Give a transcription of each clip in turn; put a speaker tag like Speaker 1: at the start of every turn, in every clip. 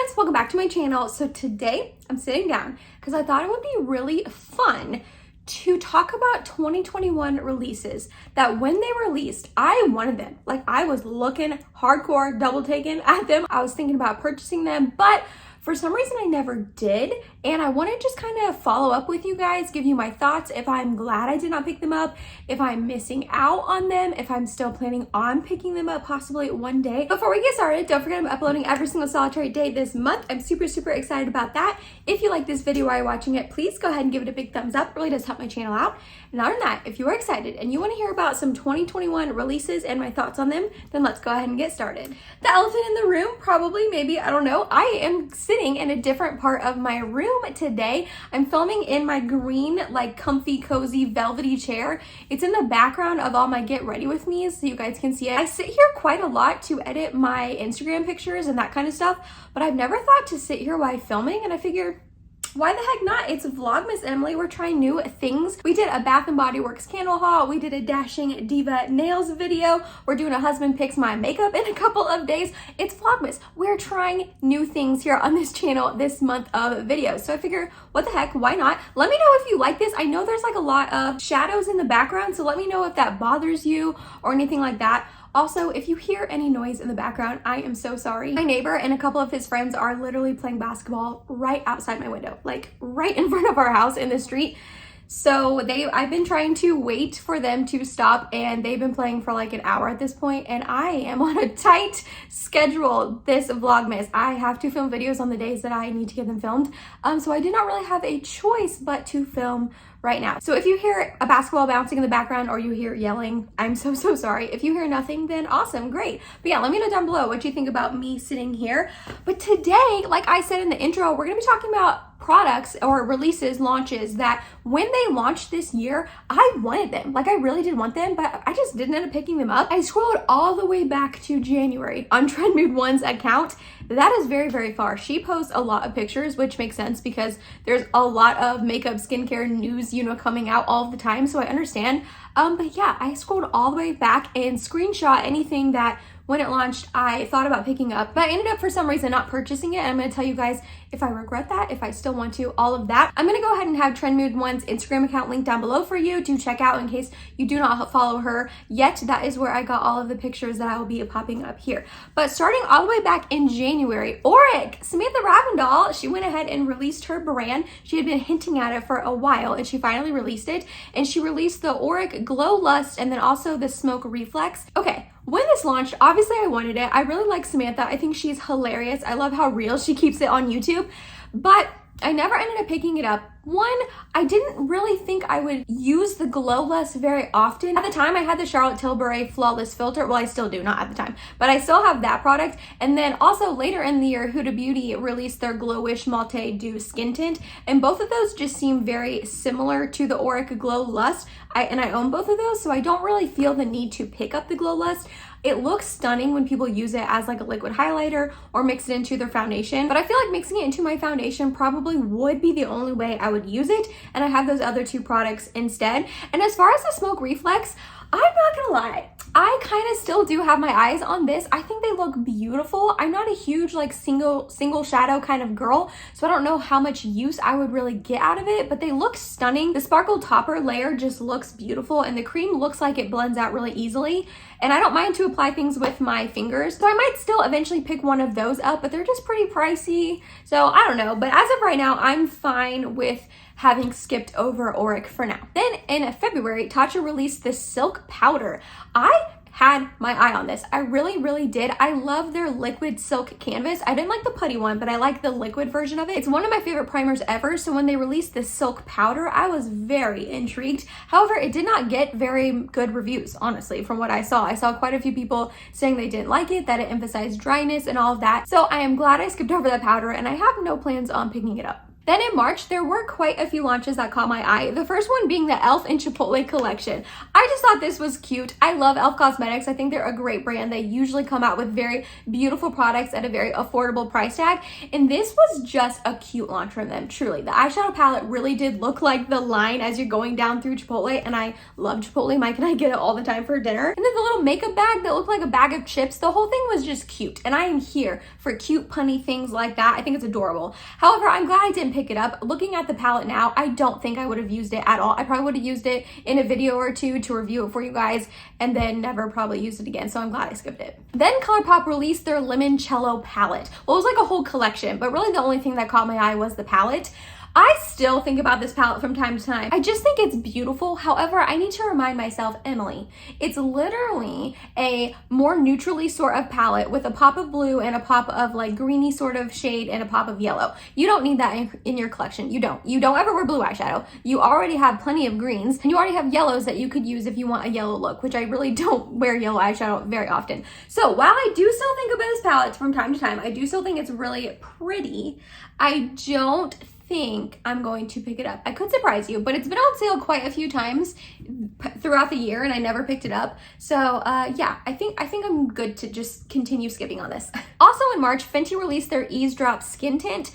Speaker 1: guys, welcome back to my channel. So today I'm sitting down because I thought it would be really fun to talk about 2021 releases that when they released, I wanted them. Like, I was looking hardcore, double taken at them. I was thinking about purchasing them, but for some reason I never did. And I want to just kind of follow up with you guys, give you my thoughts, if I'm glad I did not pick them up, if I'm missing out on them, if I'm still planning on picking them up possibly one day. Before we get started, don't forget I'm uploading every single solitary day this month. I'm super excited about that. If you like this video while you're watching it, please go ahead and give it a big thumbs up. It really does help my channel out. And other than that, if you are excited and you want to hear about some 2021 releases and my thoughts on them, then let's go ahead and get started. The elephant in the room, probably, maybe, I don't know. I am sitting in a different part of my room today. I'm filming in my green, like, comfy, cozy, velvety chair. It's in the background of all my get ready with me's so you guys can see it. I sit here quite a lot to edit my Instagram pictures and that kind of stuff, but I've never thought to sit here while filming, and I figured, why the heck not? It's Vlogmas Emily. We're trying new things. We did a Bath & Body Works candle haul. We did a Dashing Diva nails video. We're doing a husband picks my makeup in a couple of days. It's Vlogmas. We're trying new things here on this channel this month of videos. So I figure, what the heck, why not? Let me know if you like this. I know there's like a lot of shadows in the background, so let me know if that bothers you or anything like that. Also, if you hear any noise in the background, I am so sorry. My neighbor and a couple of his friends are literally playing basketball right outside my window, like right in front of our house in the street. So I've been trying to wait for them to stop, and they've been playing for like an hour at this point, and I am on a tight schedule this Vlogmas. I have to film videos on the days that I need to get them filmed. So I did not really have a choice but to film right now. So if you hear a basketball bouncing in the background or you hear yelling, I'm so sorry. If you hear nothing, then awesome, great. But yeah, let me know down below what you think about me sitting here. But today, like I said in the intro, we're gonna be talking about products or releases, launches that when they launched this year, I wanted them. Like, I really did want them, but I just didn't end up picking them up. I scrolled all the way back to January on Trend Mood One's account. That is very far. She posts a lot of pictures, which makes sense because there's a lot of makeup, skincare news, you know, coming out all the time, so I understand. But yeah, I scrolled all the way back and screenshot anything that when it launched I thought about picking up, but I ended up for some reason not purchasing it. And I'm going to tell you guys if I regret that, if I still want to, all of that. I'm going to go ahead and have Trend Mood One's Instagram account linked down below for you to check out in case you do not follow her yet. That is where I got all of the pictures that I will be popping up here. But starting all the way back in January, Auric, Samantha Ravndal, she went ahead and released her brand. She had been hinting at it for a while, and she finally released it. And she released the Auric Glow Lust and then also the Smoke Reflex. Okay. When this launched, obviously I wanted it. I really like Samantha. I think she's hilarious. I love how real she keeps it on YouTube, but I never ended up picking it up. One, I didn't really think I would use the Glow Lust very often. At the time, I had the Charlotte Tilbury Flawless Filter. Well, I still do, not at the time, but I still have that product. And then also later in the year, Huda Beauty released their Glowish Malte Dew Skin Tint, and both of those just seem very similar to the Auric Glow Lust. I own both of those, so I don't really feel the need to pick up the Glow Lust. It looks stunning when people use it as like a liquid highlighter or mix it into their foundation, but I feel like mixing it into my foundation probably would be the only way I would use it, and I have those other two products instead. And as far as the Smoke Reflex, I'm not gonna lie, I kind of still do have my eyes on this. I think they look beautiful. I'm not a huge like single shadow kind of girl, so I don't know how much use I would really get out of it, but they look stunning. The sparkle topper layer just looks beautiful, and the cream looks like it blends out really easily, and I don't mind to apply things with my fingers, so I might still eventually pick one of those up, but they're just pretty pricey, so I don't know. But as of right now, I'm fine with having skipped over Auric for now. Then in February, Tatcha released this silk powder. I had my eye on this. I really did. I love their liquid silk canvas. I didn't like the putty one, but I like the liquid version of it. It's one of my favorite primers ever, so when they released this silk powder, I was very intrigued. However, it did not get very good reviews, honestly, from what I saw. I saw quite a few people saying they didn't like it, that it emphasized dryness and all of that. So I am glad I skipped over that powder, and I have no plans on picking it up. Then in March, there were quite a few launches that caught my eye. The first one being the e.l.f. and Chipotle collection. I just thought this was cute. I love e.l.f. Cosmetics. I think they're a great brand. They usually come out with very beautiful products at a very affordable price tag. And this was just a cute launch from them, truly. The eyeshadow palette really did look like the line as you're going down through Chipotle. And I love Chipotle. Mike and I get it all the time for dinner. And then the little makeup bag that looked like a bag of chips. The whole thing was just cute. And I am here for cute, punny things like that. I think it's adorable. However, I'm glad I didn't pick it up. Looking at the palette now, I don't think I would have used it at all. I probably would have used it in a video or two to review it for you guys and then never probably used it again. So I'm glad I skipped it. Then ColourPop released their Limoncello palette. Well, it was like a whole collection, but really the only thing that caught my eye was the palette. I still think about this palette from time to time. I just think it's beautiful. However, I need to remind myself, Emily, it's literally a more neutrally sort of palette with a pop of blue and a pop of like greeny sort of shade and a pop of yellow. You don't need that in your collection. You don't. You don't ever wear blue eyeshadow. You already have plenty of greens and you already have yellows that you could use if you want a yellow look, which I really don't wear yellow eyeshadow very often. So while I do still think about this palette from time to time, I do still think it's really pretty. I don't think I'm going to pick it up. I could surprise you, but it's been on sale quite a few times throughout the year and I never picked it up. So yeah, I think I'm good to just continue skipping on this. Also in March, Fenty released their Eavesdrop Skin Tint.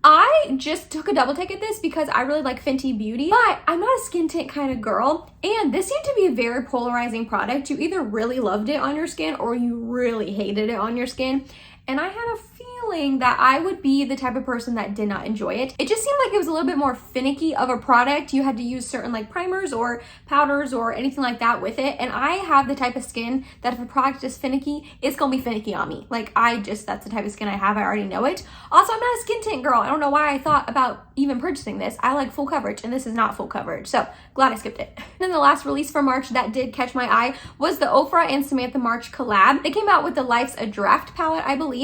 Speaker 1: I just took a double take at this because I really like Fenty Beauty, but I'm not a skin tint kind of girl. And this seemed to be a very polarizing product. You either really loved it on your skin or you really hated it on your skin. And I had a feeling that I would be the type of person that did not enjoy it. It just seemed like it was a little bit more finicky of a product. You had to use certain like primers or powders or anything like that with it. And I have the type of skin that if a product is finicky, it's gonna be finicky on me. Like that's the type of skin I have. I already know it. Also, I'm not a skin tint girl. I don't know why I thought about even purchasing this. I like full coverage and this is not full coverage. So glad I skipped it. And then the last release for March that did catch my eye was the Ofra and Samantha March collab. They came out with the Life's a Draft palette, I believe.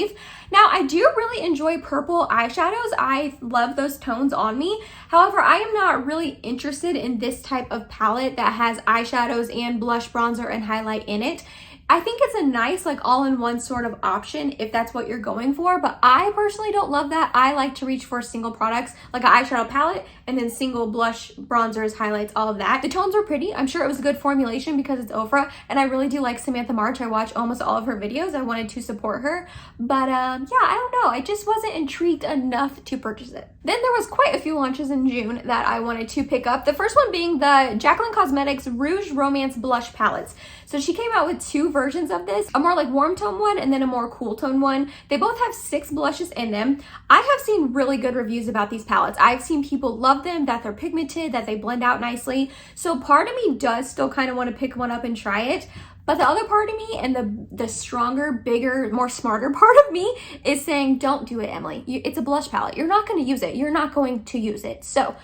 Speaker 1: Now, I do really enjoy purple eyeshadows. I love those tones on me. However, I am not really interested in this type of palette that has eyeshadows and blush, bronzer, and highlight in it. I think it's a nice like all-in-one sort of option if that's what you're going for, but I personally don't love that. I like to reach for single products like an eyeshadow palette and then single blush, bronzers, highlights, all of that. The tones were pretty. I'm sure it was a good formulation because it's Ofra and I really do like Samantha March. I watch almost all of her videos. I wanted to support her, but yeah, I don't know. I just wasn't intrigued enough to purchase it. Then there was quite a few launches in June that I wanted to pick up. The first one being the Jaclyn Cosmetics Rouge Romance Blush Palettes. So she came out with two versions of this, a more like warm tone one and then a more cool tone one. They both have 6 blushes in them. I have seen really good reviews about these palettes. I've seen people love them, that they're pigmented, that they blend out nicely. So part of me does still kind of want to pick one up and try it. But the other part of me and the stronger, bigger, more smarter part of me is saying, don't do it, Emily. It's a blush palette. You're not going to use it. You're not going to use it. So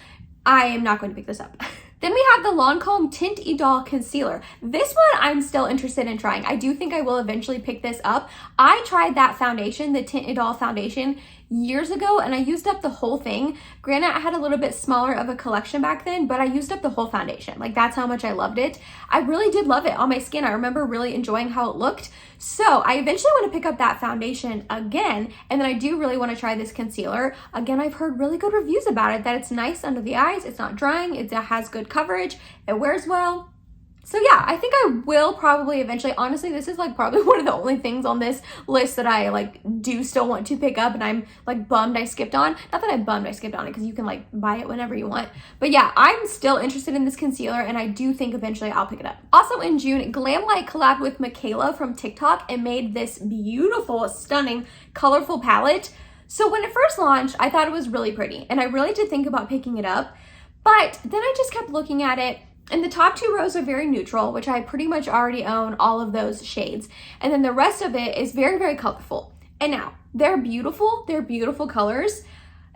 Speaker 1: I am not going to pick this up. Then we have the Lancome Tint Idole Concealer. This one I'm still interested in trying. I do think I will eventually pick this up. I tried that foundation, the Tint Idole foundation, years ago and I used up the whole thing. Granted, I had a little bit smaller of a collection back then, but I used up the whole foundation. Like that's how much I loved it. I really did love it on my skin. I remember really enjoying how it looked. So I eventually want to pick up that foundation again. And then I do really want to try this concealer. Again, I've heard really good reviews about it, that it's nice under the eyes. It's not drying. It has good coverage. It wears well. So yeah, I think I will probably eventually, honestly, this is like probably one of the only things on this list that I like do still want to pick up and I'm like bummed I skipped on. Not that I'm bummed I skipped on it because you can like buy it whenever you want. But yeah, I'm still interested in this concealer and I do think eventually I'll pick it up. Also in June, Glamlight collabed with Michaela from TikTok and made this beautiful, stunning, colorful palette. So when it first launched, I thought it was really pretty and I really did think about picking it up. But then I just kept looking at it. And the top 2 rows are very neutral, which I pretty much already own all of those shades. And then the rest of it is very, very colorful. And now, they're beautiful colors.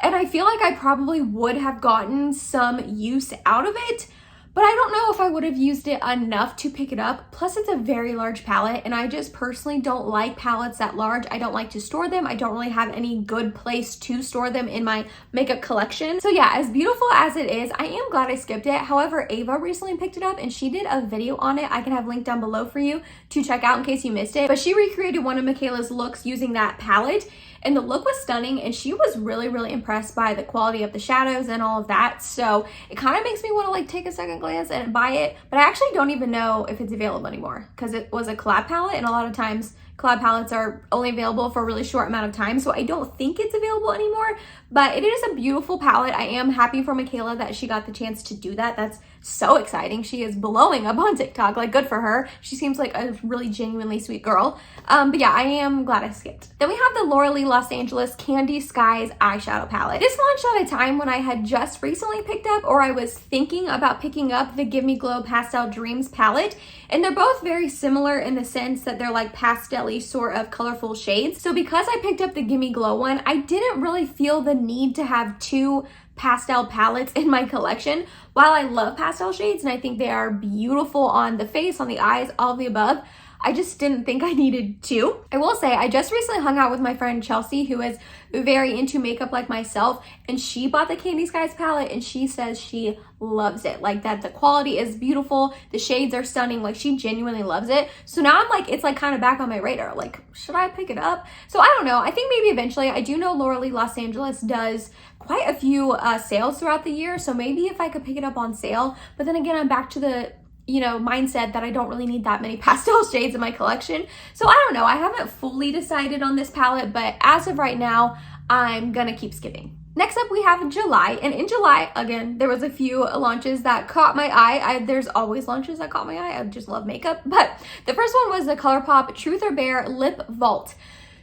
Speaker 1: And I feel like I probably would have gotten some use out of it, but I don't know if I would have used it enough to pick it up. Plus it's a very large palette and I just personally don't like palettes that large. I don't like to store them. I don't really have any good place to store them in my makeup collection. So yeah, as beautiful as it is, I am glad I skipped it. However, Ava recently picked it up and she did a video on it. I can have linked down below for you to check out in case you missed it. But she recreated one of Michaela's looks using that palette. and the look was stunning, and she was really, really impressed by the quality of the shadows and all of that. So it kind of makes me want to like take a second glance and buy it, but I actually don't even know if it's available anymore because it was a collab palette, and a lot of times collab palettes are only available for a really short amount of time, so I don't think it's available anymore, but it is a beautiful palette. I am happy for Michaela that she got the chance to do that. That's so exciting. She is blowing up on TikTok, like good for her. She seems like a really genuinely sweet girl. But yeah, I am glad I skipped. Then we have the Laura Lee Los Angeles Candy Skies eyeshadow palette. This launched at a time when I had just recently picked up, or I was thinking about picking up, the Give Me Glow Pastel Dreams palette. And they're both very similar in the sense that they're like pastel-y sort of colorful shades. So because I picked up the Give Me Glow one, I didn't really feel the need to have two pastel palettes in my collection. While I love pastel shades and I think they are beautiful on the face, on the eyes, all of the above, I just didn't think I needed two. I will say, I just recently hung out with my friend Chelsea, who is very into makeup like myself, and she bought the Candy Skies palette and she says she loves it. Like that the quality is beautiful, the shades are stunning, like she genuinely loves it. So now I'm like, it's like kind of back on my radar. Like, should I pick it up? So I don't know. I think maybe eventually. I do know Laura Lee Los Angeles does quite a few sales throughout the year. So maybe if I could pick it up on sale, but then again, I'm back to the mindset that I don't really need that many pastel shades in my collection. So I don't know. I haven't fully decided on this palette, but as of right now, I'm gonna keep skipping. Next up, we have July, and in July, again, there was a few launches that caught my eye. There's always launches that caught my eye. I just love makeup, but the first one was the ColourPop Truth or Bare Lip Vault.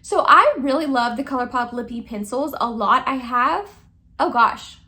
Speaker 1: So I really love the ColourPop lippy pencils a lot. I have, oh gosh,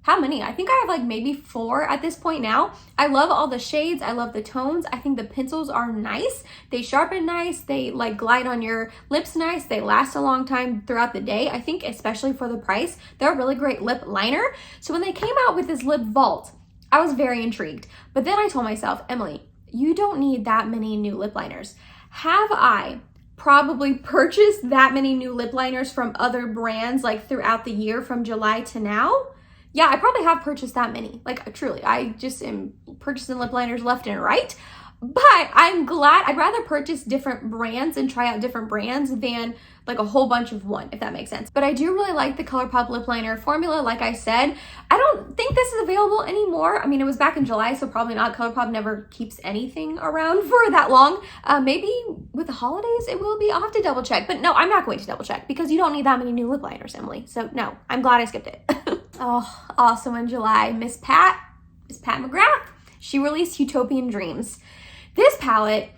Speaker 1: how many? I think I have like maybe 4 at this point now. I love all the shades. I love the tones. I think the pencils are nice. They sharpen nice. They like glide on your lips nice. They last a long time throughout the day. I think especially for the price, they're a really great lip liner. So when they came out with this lip vault, I was very intrigued. But then I told myself, Emily, you don't need that many new lip liners. Have I probably purchased that many new lip liners from other brands like throughout the year from July to now? Yeah, I probably have purchased that many. Like truly, I just am purchasing lip liners left and right. But I'm glad, I'd rather purchase different brands and try out different brands than like a whole bunch of one, if that makes sense. But I do really like the ColourPop lip liner formula. Like I said, I don't think this is available anymore. I mean, it was back in July, so probably not. ColourPop never keeps anything around for that long. Maybe with the holidays it will be. I'll have to double check. But no, I'm not going to double check because you don't need that many new lip liners, Emily. So no, I'm glad I skipped it. Oh, also in July, Miss Pat McGrath, she released Utopian Dreams. This palette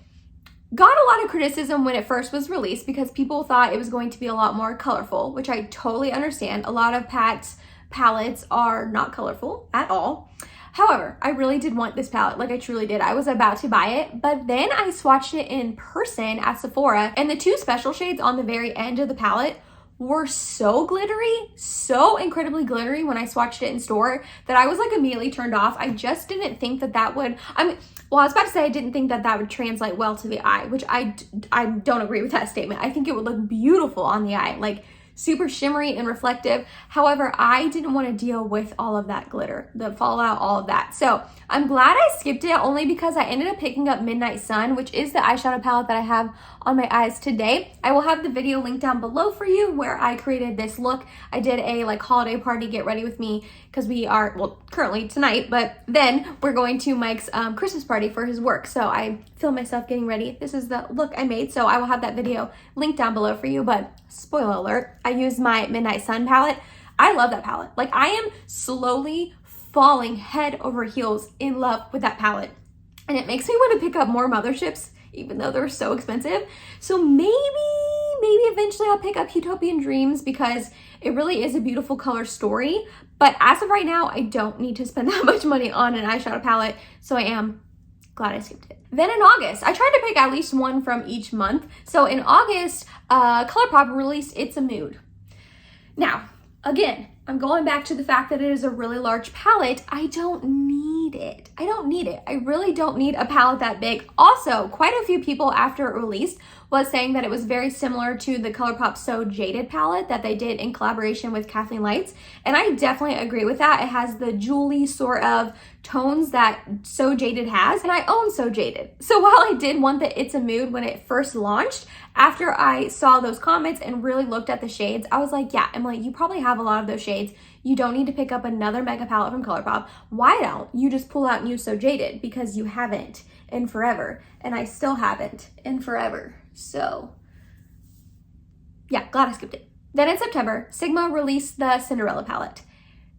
Speaker 1: got a lot of criticism when it first was released because people thought it was going to be a lot more colorful, which I totally understand. A lot of Pat's palettes are not colorful at all. However, I really did want this palette, like I truly did. I was about to buy it, but then I swatched it in person at Sephora, and the 2 special shades on the very end of the palette were so glittery, so incredibly glittery when I swatched it in store that I was like immediately turned off. I just didn't think that would, I was about to say I didn't think that would translate well to the eye, which I don't agree with that statement. I think it would look beautiful on the eye, like super shimmery and reflective. However, I didn't want to deal with all of that glitter, the fallout, all of that. So I'm glad I skipped it only because I ended up picking up Midnight Sun, which is the eyeshadow palette that I have on my eyes today. I will have the video linked down below for you where I created this look. I did a like holiday party get ready with me because we are, well, currently tonight, but then we're going to Mike's Christmas party for his work. So I filmed myself getting ready. This is the look I made. So I will have that video linked down below for you, but spoiler alert, I used my Midnight Sun palette. I love that palette. Like I am slowly falling head over heels in love with that palette. And it makes me want to pick up more motherships, even though they're so expensive. So maybe eventually I'll pick up Utopian Dreams because it really is a beautiful color story. But as of right now, I don't need to spend that much money on an eyeshadow palette. So I am glad I skipped it. Then in August, I tried to pick at least one from each month. So in August, ColourPop released It's a Mood. Now, again, I'm going back to the fact that it is a really large palette. I don't need it. I don't need it. I really don't need a palette that big. Also, quite a few people after it released was saying that it was very similar to the ColourPop So Jaded palette that they did in collaboration with Kathleen Lights. And I definitely agree with that. It has the jewelry sort of tones that So Jaded has. And I own So Jaded. So while I did want the It's a Mood when it first launched, after I saw those comments and really looked at the shades, I was like, yeah, Emily, you probably have a lot of those shades. You don't need to pick up another mega palette from ColourPop. Why don't you just pull out new So Jaded? Because you haven't in forever. And I still haven't in forever. So yeah, glad I skipped it. Then in September, Sigma released the Cinderella palette.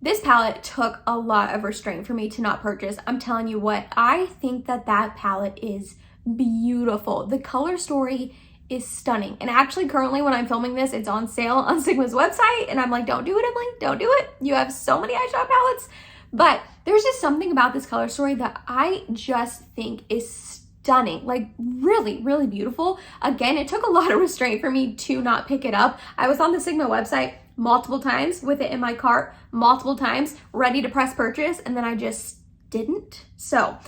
Speaker 1: This palette took a lot of restraint for me to not purchase. I'm telling you what, I think that palette is beautiful. The color story is stunning. And actually currently when I'm filming this, it's on sale on Sigma's website. And I'm like, don't do it, Emily, don't do it. You have so many eyeshadow palettes. But there's just something about this color story that I just think is stunning, like really, really beautiful. Again, it took a lot of restraint for me to not pick it up. I was on the Sigma website multiple times with it in my cart, multiple times, ready to press purchase, and then I just didn't. So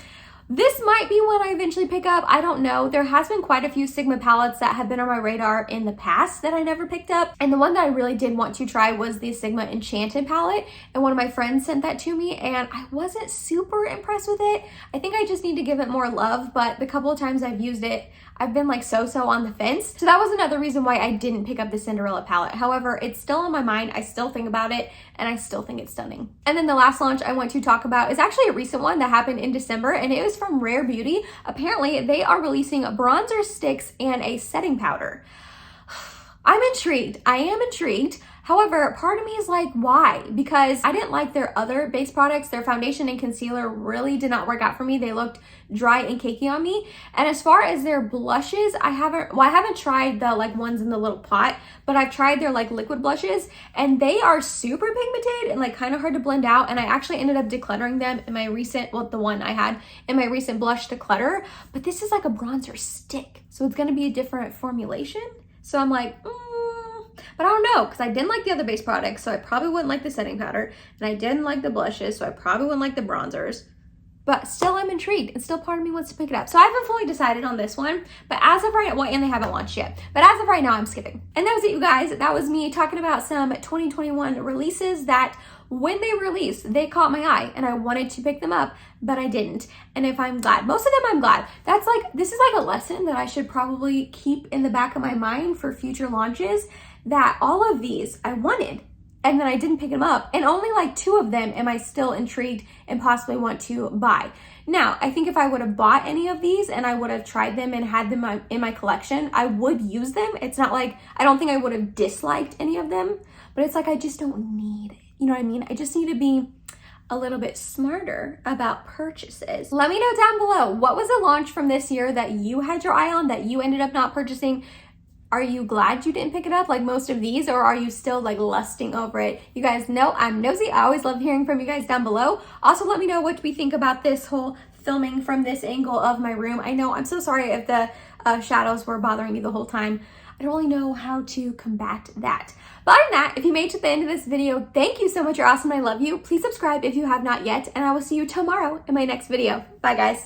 Speaker 1: this might be one I eventually pick up. I don't know. There has been quite a few Sigma palettes that have been on my radar in the past that I never picked up. And the one that I really did want to try was the Sigma Enchanted palette. And one of my friends sent that to me and I wasn't super impressed with it. I think I just need to give it more love, but the couple of times I've used it, I've been like so on the fence. So that was another reason why I didn't pick up the Cinderella palette. However, it's still on my mind. I still think about it and I still think it's stunning. And then the last launch I want to talk about is actually a recent one that happened in December and it was from Rare Beauty. Apparently they are releasing bronzer sticks and a setting powder. I'm intrigued. I am intrigued. However, part of me is like, why? Because I didn't like their other base products. Their foundation and concealer really did not work out for me. They looked dry and cakey on me. And as far as their blushes, I haven't tried the like ones in the little pot, but I've tried their like liquid blushes and they are super pigmented and like kind of hard to blend out. And I actually ended up decluttering them in my recent, well, the one I had in my recent blush declutter, but this is like a bronzer stick. So it's going to be a different formulation. So I'm like, but I don't know, because I didn't like the other base products, so I probably wouldn't like the setting powder, and I didn't like the blushes, so I probably wouldn't like the bronzers. But still, I'm intrigued, and still part of me wants to pick it up. So I haven't fully decided on this one, but as of right now, well, and they haven't launched yet, but as of right now, I'm skipping. And that was it, you guys. That was me talking about some 2021 releases that when they released, they caught my eye, and I wanted to pick them up, but I didn't. And if I'm glad, most of them I'm glad. That's like, this is like a lesson that I should probably keep in the back of my mind for future launches, that all of these I wanted and then I didn't pick them up, and only like 2 of them am I still intrigued and possibly want to buy. Now, I think if I would have bought any of these and I would have tried them and had them in my collection, I would use them. It's not like, I don't think I would have disliked any of them, but it's like I just don't need it. You know what I mean? I just need to be a little bit smarter about purchases. Let me know down below, what was a launch from this year that you had your eye on that you ended up not purchasing? Are you glad you didn't pick it up like most of these, or are you still like lusting over it? You guys know I'm nosy. I always love hearing from you guys down below. Also, let me know what we think about this whole filming from this angle of my room. I know, I'm so sorry if the shadows were bothering you the whole time. I don't really know how to combat that. But other than that, if you made it to the end of this video, thank you so much. You're awesome. I love you. Please subscribe if you have not yet, and I will see you tomorrow in my next video. Bye, guys.